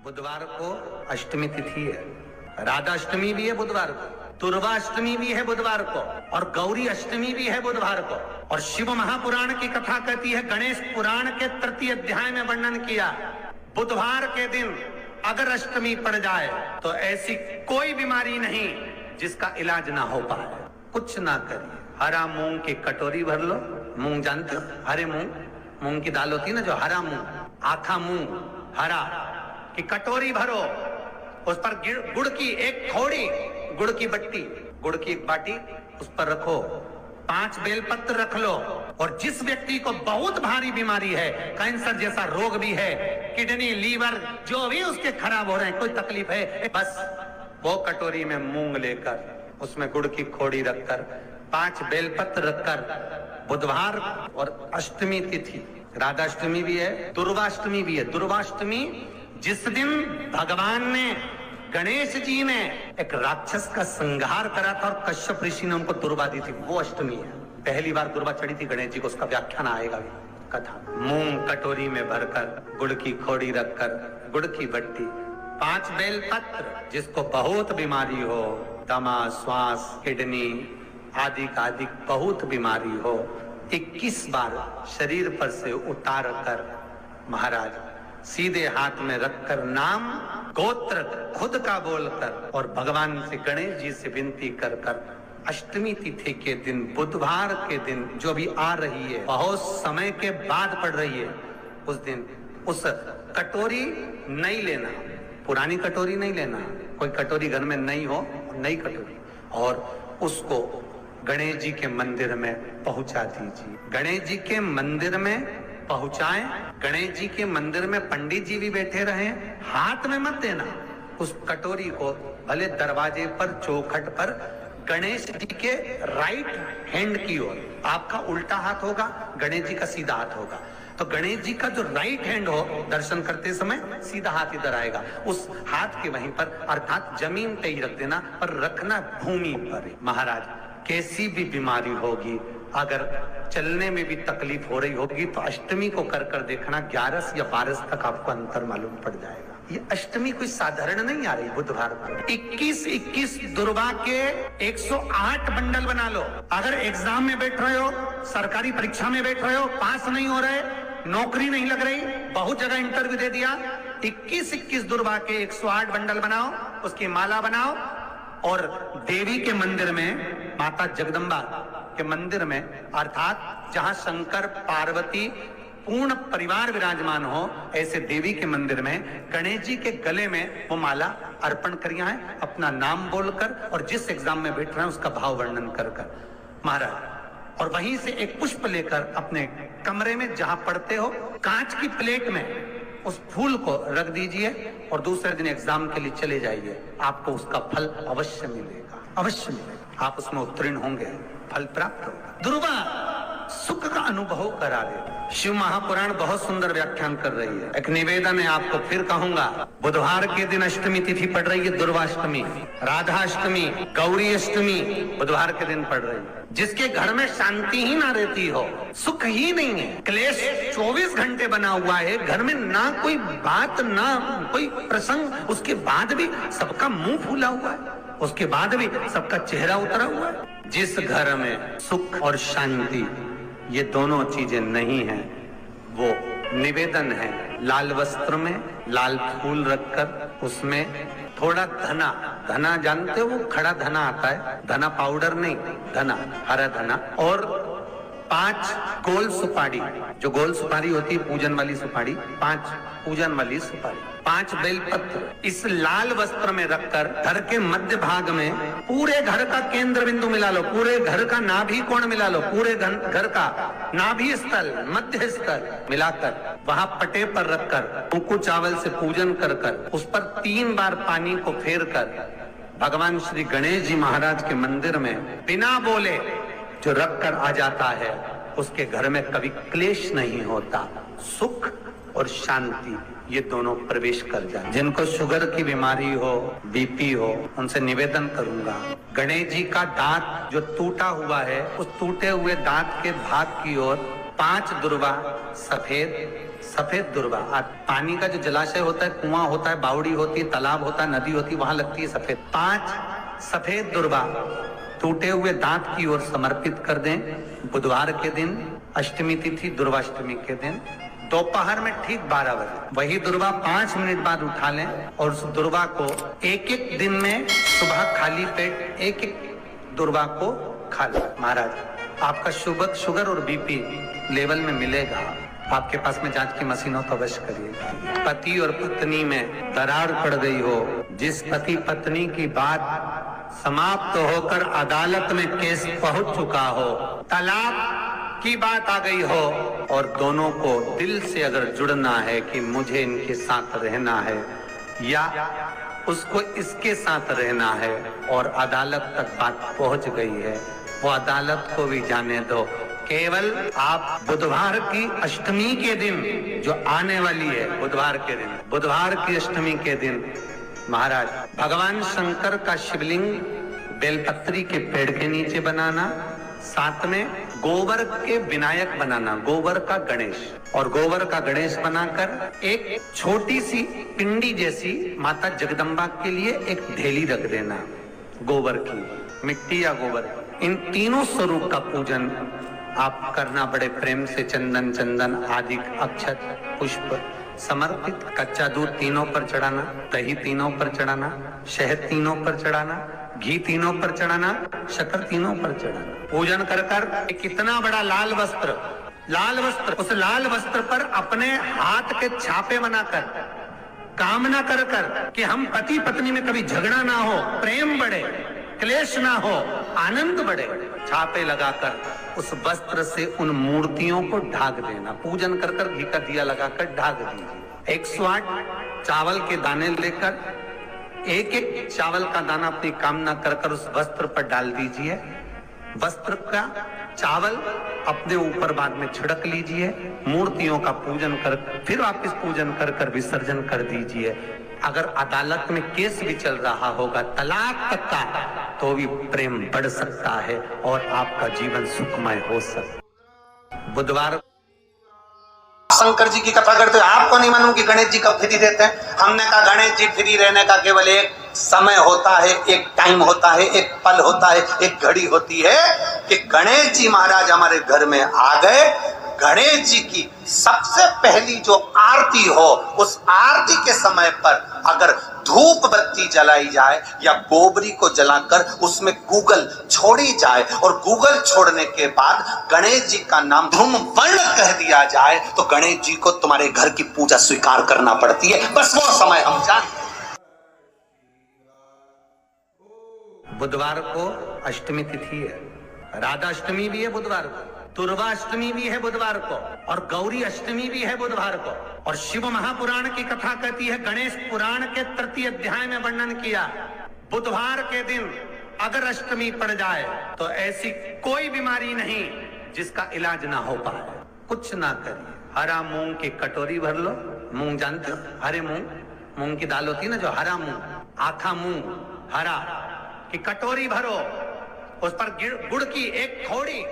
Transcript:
बुधवार को अष्टमी तिथि है, राधाष्टमी भी है बुधवार को, दुर्वाष्टमी भी है बुधवार को, और गौरी अष्टमी भी है बुधवार को। और शिव महापुराण की कथा कहती है, गणेश पुराण के तृतीय अध्याय में वर्णन किया, बुधवार के दिन अगर अष्टमी पड़ जाए तो ऐसी कोई बीमारी नहीं जिसका इलाज ना हो पाए। कुछ ना करिए, हरा मूंग की कटोरी भर लो, मूंग जानते हो, हरे मूंग की दाल होती है ना, जो हरा मूंग, आखा मूंग हरा की कटोरी भरो, उस पर गुड़ की एक थोड़ी, गुड़ की बट्टी, गुड़ की एक बाटी उस पर रखो, 5 बेलपत्र रख लो, और जिस व्यक्ति को बहुत भारी बीमारी है, कैंसर जैसा रोग भी है, किडनी लीवर जो भी उसके खराब हो रहे हैं, कोई तकलीफ है, बस वो कटोरी में मूंग लेकर उसमें गुड़ की खोड़ी रखकर 5 बेलपत्र रखकर, बुधवार और अष्टमी तिथि, राधाष्टमी भी है, दुर्वाष्टमी भी है। दुर्वाष्टमी जिस दिन भगवान ने, गणेश जी ने एक राक्षस का संहार करा था और कश्यप ऋषि ने उनको दुर्वा दी थी, वो अष्टमी है। पहली बार दुर्वा चढ़ी थी गणेश जी को, उसका व्याख्यान आएगा कथा। मूंग कटोरी में भरकर, गुड़ की खोड़ी रखकर, गुड़ की बट्टी, 5 बेलपत्र, जिसको बहुत बीमारी हो, दमा, श्वास, किडनी आदि का आदि बहुत बीमारी हो, 21 बार शरीर पर से उतार कर महाराज सीधे हाथ में रखकर नाम गोत्र खुद का बोलकर और भगवान से, गणेश जी से विनती कर कर, अष्टमी तिथि के दिन, बुधवार के दिन जो भी आ रही है, बहुत समय के बाद पड़ रही है, उस दिन उस कटोरी नहीं लेना, पुरानी कटोरी नहीं लेना, कोई कटोरी घर में नहीं हो, नई कटोरी, और उसको गणेश जी के मंदिर में पहुंचा दीजिए। गणेश जी के मंदिर में पहुंचाएं, गणेश जी के मंदिर में पंडित जी भी बैठे रहे, हाथ में मत देना उस कटोरी को, भले दरवाजे पर, चौखट पर, गणेश जी के राइट हैंड की ओर, आपका उल्टा हाथ होगा, गणेश जी का सीधा हाथ होगा, तो गणेश जी का जो राइट हैंड हो, दर्शन करते समय सीधा हाथ इधर आएगा, उस हाथ के वहीं पर, अर्थात जमीन पे ही रख देना, पर रखना भूमि पर। महाराज कैसी भी बीमारी होगी, अगर चलने में भी तकलीफ हो रही होगी, तो अष्टमी को कर कर देखना, 11 या 12 तक आपको अंतर मालूम पड़ जाएगा। ये अष्टमी कोई साधारण नहीं आ रही बुधवार को। 21 दुर्वा के 108 बंडल बना लो। अगर एग्जाम में बैठ रहे हो, सरकारी परीक्षा में बैठ रहे हो, पास नहीं हो रहे, नौकरी नहीं लग रही, बहुत जगह इंटरव्यू दे दिया, 21 दुर्वा के 108 बंडल बनाओ, उसकी माला बनाओ, और देवी के मंदिर में, माता जगदम्बा के मंदिर में, अर्थात जहां शंकर पार्वती पूर्ण परिवार विराजमान हो, ऐसे देवी के मंदिर में गणेश जी के गले में वो माला अर्पण करिया है, अपना नाम बोलकर, और जिस एग्जाम में बैठ रहे हैं उसका भाव वर्णन कर कर महाराज, और वहीं से एक पुष्प लेकर अपने कमरे में जहां पढ़ते हो, कांच की प्लेट में उस फूल को रख दीजिए, और दूसरे दिन एग्जाम के लिए चले जाइए, आपको उसका फल अवश्य मिलेगा, अवश्य मिलेगा, आप उसमें उत्तीर्ण होंगे, फल प्राप्त होगा। दुर्वा सुख का अनुभव करा दे। शिव महापुराण बहुत सुंदर व्याख्यान कर रही है। एक निवेदन है आपको, फिर कहूंगा, बुधवार के दिन अष्टमी तिथि पड़ रही है, दुर्वाष्टमी, राधाष्टमी, गौरी अष्टमी बुधवार के दिन पड़ रही है। जिसके घर में शांति ही ना रहती हो, सुख ही नहीं है, क्लेश 24 घंटे बना हुआ है, घर में ना कोई बात, ना कोई प्रसंग, उसके बाद भी सबका मुंह फूला हुआ है, उसके बाद भी सबका चेहरा उतरा हुआ है। जिस घर में सुख और शांति ये दोनों चीजें नहीं हैं, वो निवेदन है, लाल वस्त्र में लाल फूल रखकर, उसमें थोड़ा धना, धना जानते हो, वो खड़ा धना आता है, धना पाउडर नहीं, धना, हरा धना, और 5 गोल सुपारी, जो गोल सुपारी होती है पूजन वाली सुपारी, 5 पूजन वाली सुपारी, 5 बेलपत्र, इस लाल वस्त्र में रखकर घर के मध्य भाग में, पूरे घर का केंद्र बिंदु मिला लो, पूरे घर का नाभि कोण मिला लो, पूरे घर का नाभि स्थल, मध्य स्थल मिलाकर वहां पटे पर रखकर कुंकू चावल से पूजन कर कर, उस पर 3 बार पानी को फेर कर भगवान श्री गणेश जी महाराज के मंदिर में बिना बोले जो रख कर आ जाता है, उसके घर में कभी क्लेश नहीं होता, सुख और शांति ये दोनों प्रवेश कर जाए। जिनको शुगर की बीमारी हो, बीपी हो, उनसे निवेदन करूंगा, गणेश जी का दांत जो टूटा हुआ है, उस टूटे हुए दांत के भाग की ओर 5 दुर्वा सफेद सफेद दुर्वा। पानी का जो जलाशय होता है, कुआं होता है, बावड़ी होती है, तालाब होता है, नदी होती है, वहां लगती है सफेद। 5 सफेद दुर्वा टूटे हुए दांत की ओर समर्पित कर दें। बुधवार के दिन, अष्टमी तिथि दुर्वाष्टमी के दिन, दोपहर में ठीक 12 बजे वही दुर्वा 5 मिनट बाद उठा लें और उस दुर्वा को एक दिन में सुबह खाली पेट एक दुर्वा को खा लें। महाराज आपका शुगर और बीपी लेवल में मिलेगा। आपके पास में जांच की मशीन हो तो अवश्य करिएगा। पति और पत्नी में दरार पड़ गई हो, जिस पति पत्नी की बात समाप्त होकर अदालत में केस पहुंच चुका हो, तलाक की बात आ गई हो और दोनों को दिल से अगर जुड़ना है कि मुझे इनके साथ रहना है या उसको इसके साथ रहना है और अदालत तक बात पहुंच गई है, वो अदालत को भी जाने दो। केवल आप बुधवार की अष्टमी के दिन जो आने वाली है, बुधवार के दिन, बुधवार की अष्टमी के दिन महाराज भगवान शंकर का शिवलिंग बेलपत्री के पेड़ के नीचे बनाना, साथ में गोबर के विनायक बनाना, गोबर का गणेश, और गोबर का गणेश बनाकर एक छोटी सी पिंडी जैसी माता जगदम्बा के लिए एक ढेली रख देना, गोबर की, मिट्टी या गोबर। इन तीनों स्वरूप का पूजन आप करना बड़े प्रेम से, चंदन आदि अक्षत पुष्प समर्पित, कच्चा दूध तीनों पर चढ़ाना, दही तीनों पर चढ़ाना, शहद तीनों पर चढ़ाना, घी तीनों पर चढ़ाना, शक्कर तीनों पर चढ़ाना। पूजन कर कर कितना बड़ा लाल वस्त्र, उस लाल वस्त्र पर अपने हाथ के छापे बनाकर कामना कर कर कि हम पति पत्नी में कभी झगड़ा ना हो, प्रेम बढ़े, क्लेश ना हो, आनंद बढ़े, छापे लगाकर उस वस्त्र से उन मूर्तियों को ढाक देना। पूजन कर कर घी का दिया लगाकर ढाक दीजिए। 108 चावल के दाने लेकर एक चावल का दाना अपनी कामना कर कर उस वस्त्र पर डाल दीजिए। वस्त्र का चावल अपने ऊपर बाद में छिड़क लीजिए। मूर्तियों का पूजन कर फिर वापिस पूजन कर कर विसर्जन कर दीजिए। अगर अदालत में केस भी चल रहा होगा तलाक तक का, तो भी प्रेम बढ़ सकता है और आपका जीवन सुखमय हो सकता। बुधवार शंकर जी की कथा करते हुए आपको नहीं मालूम कि गणेश जी कब फ्री रहते हैं। हमने कहा गणेश जी फ्री रहने का केवल एक समय होता है, एक टाइम होता है, एक पल होता है, एक घड़ी होती है कि गणेश जी महाराज हमारे घर में आ गए। गणेश जी की सबसे पहली जो आरती हो, उस आरती के समय पर अगर धूप बत्ती जलाई जाए या गोबरी को जलाकर उसमें गूगल छोड़ी जाए और गूगल छोड़ने के बाद गणेश जी का नाम धूम वर्ण कह दिया जाए, तो गणेश जी को तुम्हारे घर की पूजा स्वीकार करना पड़ती है। बस वो समय हम जानते हैं। बुधवार को अष्टमी तिथि है, राधा अष्टमी भी है बुधवार को, दुर्वा अष्टमी भी है बुधवार को, और गौरी अष्टमी भी है बुधवार को। और शिव महापुराण की कथा कहती है, गणेश पुराण के 3 अध्याय में वर्णन किया, बुधवार के दिन अगर अष्टमी पड़ जाए तो ऐसी कोई बीमारी नहीं जिसका इलाज ना हो पाए। कुछ ना करिए, हरा मूंग की कटोरी भर लो। मूंग जानते हो, हरे मूंग की दाल होती है ना, जो हरा मूंग, आखा मूंग हरा की कटोरी भरो, उस पर गुड़ की एक थोड़ी